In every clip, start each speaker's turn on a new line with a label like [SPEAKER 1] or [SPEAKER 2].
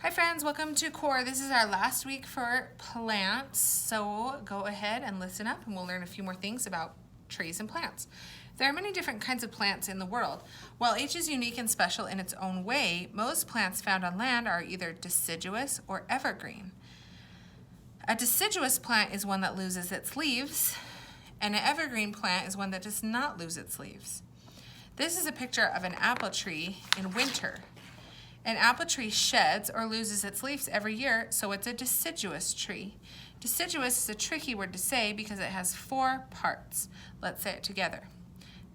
[SPEAKER 1] Hi friends, welcome to Core. This is our last week for plants, so go ahead and listen up and we'll learn a few more things about trees and plants. There are many different kinds of plants in the world. While each is unique and special in its own way, most plants found on land are either deciduous or evergreen. A deciduous plant is one that loses its leaves, and an evergreen plant is one that does not lose its leaves. This is a picture of an apple tree in winter. An apple tree sheds or loses its leaves every year, so it's a deciduous tree. Deciduous is a tricky word to say because it has four parts. Let's say it together.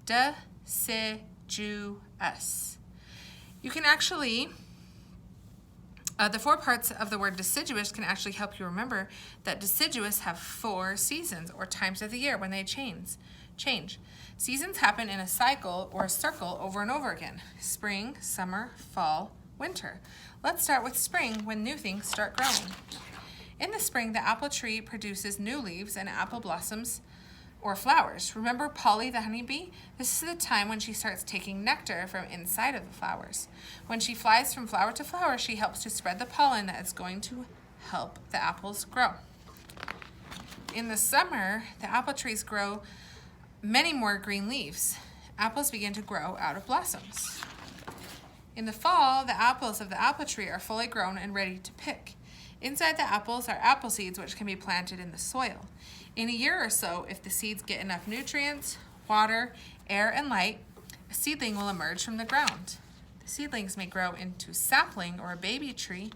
[SPEAKER 1] Deciduous. You can actually, the four parts of the word deciduous can actually help you remember that deciduous have 4 seasons or times of the year when they change. Seasons happen in a cycle or a circle over and over again. Spring, summer, fall, winter. Let's start with spring, when new things start growing. In the spring, the apple tree produces new leaves and apple blossoms or flowers. Remember Polly the honeybee? This is the time when she starts taking nectar from inside of the flowers. When she flies from flower to flower, she helps to spread the pollen that is going to help the apples grow. In the summer, the apple trees grow many more green leaves. Apples begin to grow out of blossoms. In the fall, the apples of the apple tree are fully grown and ready to pick. Inside the apples are apple seeds which can be planted in the soil. In a year or so, if the seeds get enough nutrients, water, air, and light, a seedling will emerge from the ground. The seedlings may grow into sapling or a baby tree,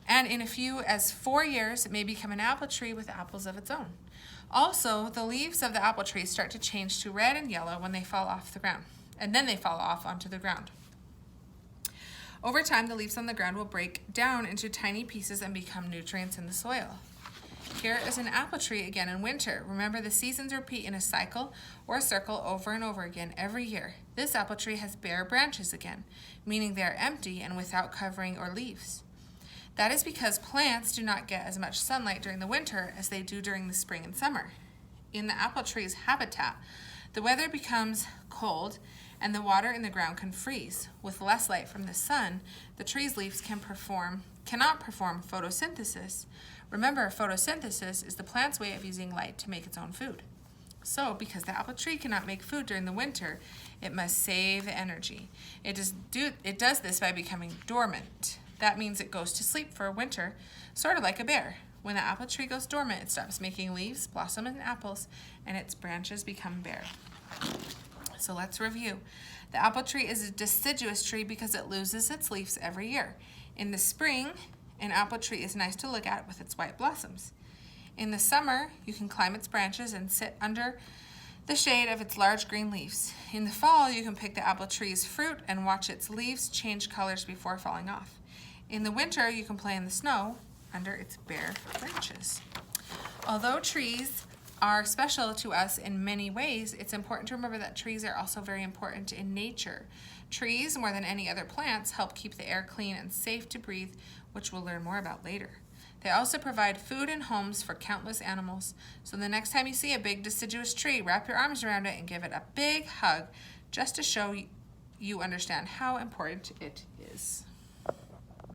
[SPEAKER 1] and in as few as 4 years, it may become an apple tree with apples of its own. Also, the leaves of the apple tree start to change to red and yellow when they fall off the ground, and then they fall off onto the ground. Over time, the leaves on the ground will break down into tiny pieces and become nutrients in the soil. Here is an apple tree again in winter. Remember, the seasons repeat in a cycle or a circle over and over again every year. This apple tree has bare branches again, meaning they are empty and without covering or leaves. That is because plants do not get as much sunlight during the winter as they do during the spring and summer. In the apple tree's habitat, the weather becomes cold and the water in the ground can freeze. With less light from the sun, the tree's leaves cannot perform photosynthesis. Remember, photosynthesis is the plant's way of using light to make its own food. So, because the apple tree cannot make food during the winter, it must save energy. It does this by becoming dormant. That means it goes to sleep for a winter, sort of like a bear. When the apple tree goes dormant, it stops making leaves, blossom, and apples, and its branches become bare. So let's review. The apple tree is a deciduous tree because it loses its leaves every year. In the spring, an apple tree is nice to look at with its white blossoms. In the summer, you can climb its branches and sit under the shade of its large green leaves. In the fall, you can pick the apple tree's fruit and watch its leaves change colors before falling off. In the winter, you can play in the snow under its bare branches. Although trees are special to us in many ways, it's important to remember that trees are also very important in nature. Trees, more than any other plants, help keep the air clean and safe to breathe, which we'll learn more about later. They also provide food and homes for countless animals. So the next time you see a big deciduous tree, wrap your arms around it and give it a big hug just to show you understand how important it is.